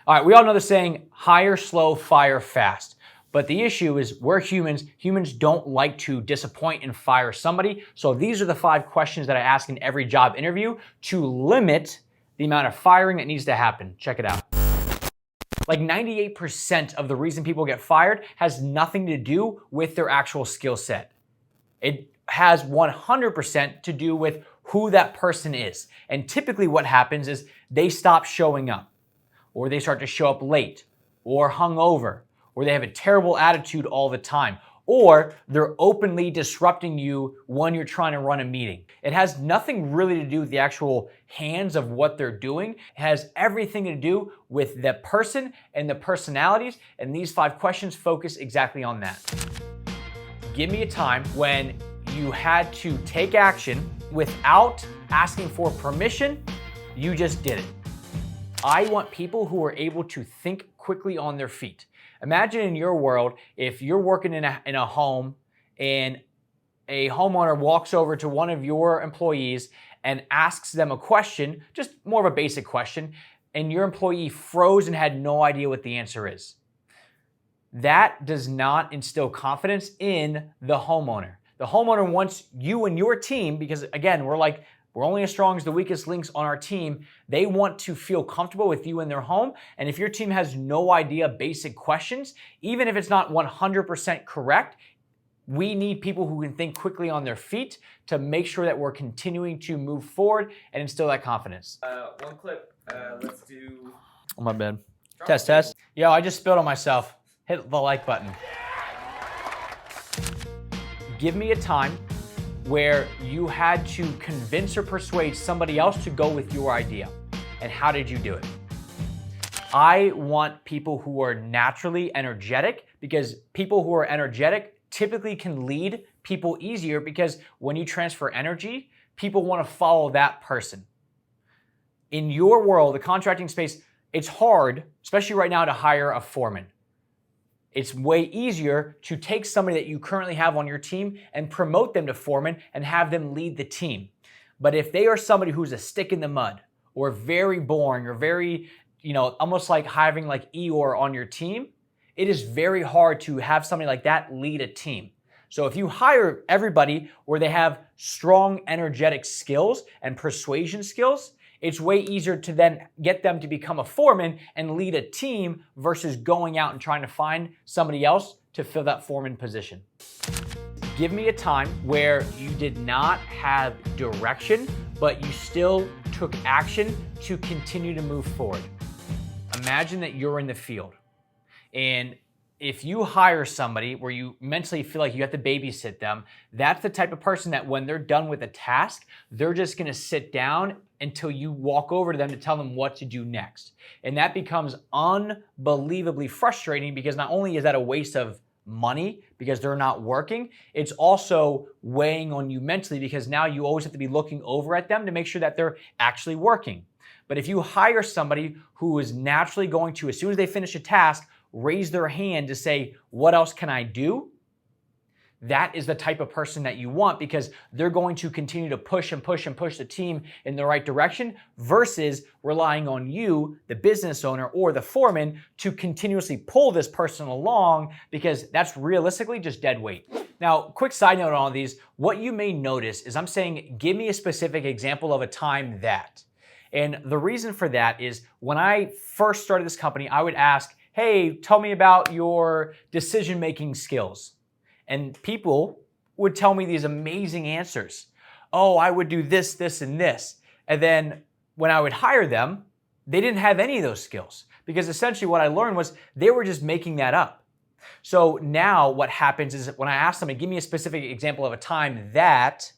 All right, we all know the saying, hire slow, fire fast. But the issue is we're humans. Humans don't like to disappoint and fire somebody. So these are the 5 questions that I ask in every job interview to limit the amount of firing that needs to happen. Check it out. Like 98% of the reason people get fired has nothing to do with their actual skill set. It has 100% to do with who that person is. And typically what happens is they stop showing up, or they start to show up late, or hungover, or they have a terrible attitude all the time, or they're openly disrupting you when you're trying to run a meeting. It has nothing really to do with the actual hands of what they're doing. It has everything to do with the person and the personalities, and these 5 questions focus exactly on that. Give me a time when you had to take action without asking for permission, you just did it. I want people who are able to think quickly on their feet. Imagine in your world, if you're working in a home and a homeowner walks over to one of your employees and asks them a question, just more of a basic question, and your employee froze and had no idea what the answer is. That does not instill confidence in the homeowner. The homeowner wants you and your team, because again, we're only as strong as the weakest links on our team. They want to feel comfortable with you in their home. And if your team has no idea basic questions, even if it's not 100% correct, we need people who can think quickly on their feet to make sure that we're continuing to move forward and instill that confidence. One clip. Let's do... Oh, my bad. Test. Yo, I just spilled on myself. Hit the like button. Give me a time where you had to convince or persuade somebody else to go with your idea. And how did you do it? I want people who are naturally energetic, because people who are energetic typically can lead people easier, because when you transfer energy, people want to follow that person. In your world, the contracting space, it's hard, especially right now, to hire a foreman. It's way easier to take somebody that you currently have on your team and promote them to foreman and have them lead the team. But if they are somebody who's a stick in the mud, or very boring, or very, almost like having like Eeyore on your team, it is very hard to have somebody like that lead a team. So if you hire everybody where they have strong energetic skills and persuasion skills, it's way easier to then get them to become a foreman and lead a team versus going out and trying to find somebody else to fill that foreman position. Give me a time where you did not have direction, but you still took action to continue to move forward. Imagine that you're in the field, and if you hire somebody where you mentally feel like you have to babysit them, that's the type of person that when they're done with a task, they're just gonna sit down until you walk over to them to tell them what to do next. And that becomes unbelievably frustrating, because not only is that a waste of money because they're not working, it's also weighing on you mentally, because now you always have to be looking over at them to make sure that they're actually working. But if you hire somebody who is naturally going to, as soon as they finish a task, raise their hand to say, what else can I do? That is the type of person that you want, because they're going to continue to push and push and push the team in the right direction, versus relying on you, the business owner or the foreman, to continuously pull this person along, because that's realistically just dead weight. Now, quick side note on all of these, what you may notice is I'm saying, give me a specific example of a time that. And the reason for that is when I first started this company, I would ask, hey, tell me about your decision-making skills. And people would tell me these amazing answers. Oh, I would do this, this, and this. And then when I would hire them, they didn't have any of those skills, because essentially what I learned was they were just making that up. So now what happens is when I ask them to give me a specific example of a time that,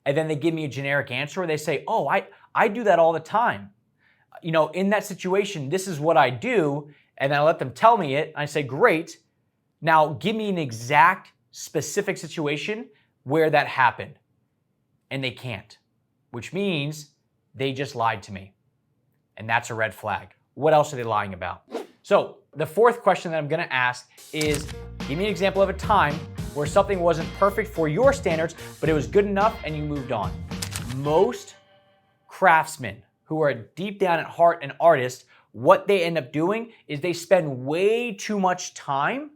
and then they give me a generic answer, where they say, oh, I do that all the time. In that situation, this is what I do. And then I let them tell me it. And I say, great. Now give me an exact specific situation where that happened. And they can't, which means they just lied to me. And that's a red flag. What else are they lying about? So the 4th question that I'm gonna ask is, give me an example of a time where something wasn't perfect for your standards, but it was good enough and you moved on. Most craftsmen who are deep down at heart an artist what they end up doing is they spend way too much time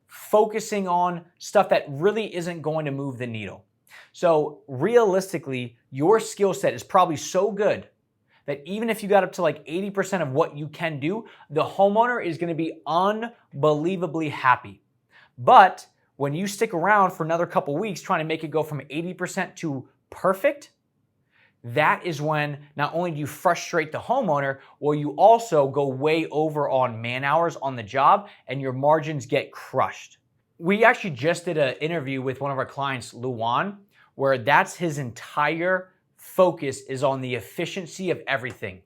focusing on stuff that really isn't going to move the needle. So realistically, your skill set is probably so good that even if you got up to like 80% of what you can do, the homeowner is gonna be unbelievably happy. But when you stick around for another couple weeks trying to make it go from 80% to perfect, that is when not only do you frustrate the homeowner, well, you also go way over on man hours on the job and your margins get crushed. We actually just did an interview with one of our clients, Luan, where that's his entire focus is on the efficiency of everything.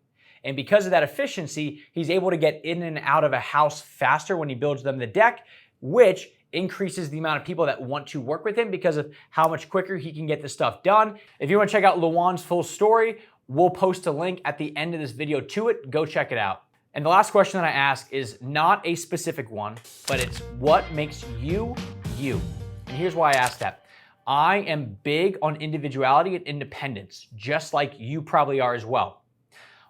And because of that efficiency, he's able to get in and out of a house faster when he builds them the deck, which increases the amount of people that want to work with him because of how much quicker he can get the stuff done. If you want to check out Luan's full story, we'll post a link at the end of this video to it. Go check it out. And the last question that I ask is not a specific one, but it's what makes you, you. And here's why I ask that. I am big on individuality and independence, just like you probably are as well.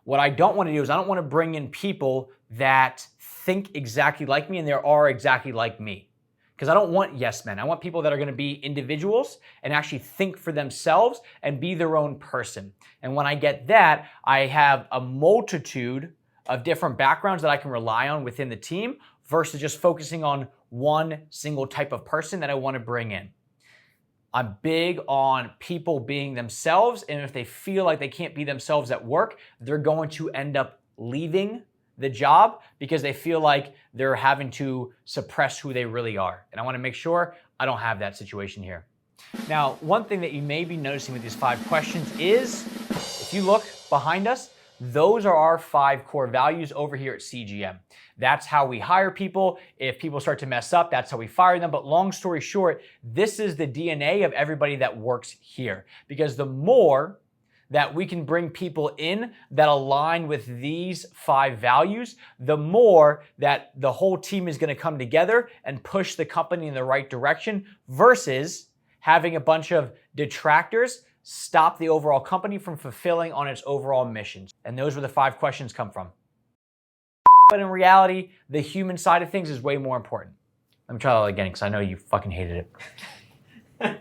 What I don't want to do is I don't want to bring in people that think exactly like me and there are exactly like me. Because I don't want yes men. I want people that are going to be individuals and actually think for themselves and be their own person. And when I get that, I have a multitude of different backgrounds that I can rely on within the team versus just focusing on one single type of person that I want to bring in. I'm big on people being themselves, and if they feel like they can't be themselves at work, they're going to end up leaving the job because they feel like they're having to suppress who they really are. And I want to make sure I don't have that situation here. Now, one thing that you may be noticing with these 5 questions is, if you look behind us, those are our 5 core values over here at CGM. That's how we hire people. If people start to mess up, that's how we fire them. But long story short, this is the DNA of everybody that works here. Because the more that we can bring people in that align with these 5 values, the more that the whole team is gonna come together and push the company in the right direction versus having a bunch of detractors stop the overall company from fulfilling on its overall missions. And those were the 5 questions come from. But in reality, the human side of things is way more important. Let me try that again because I know you fucking hated it.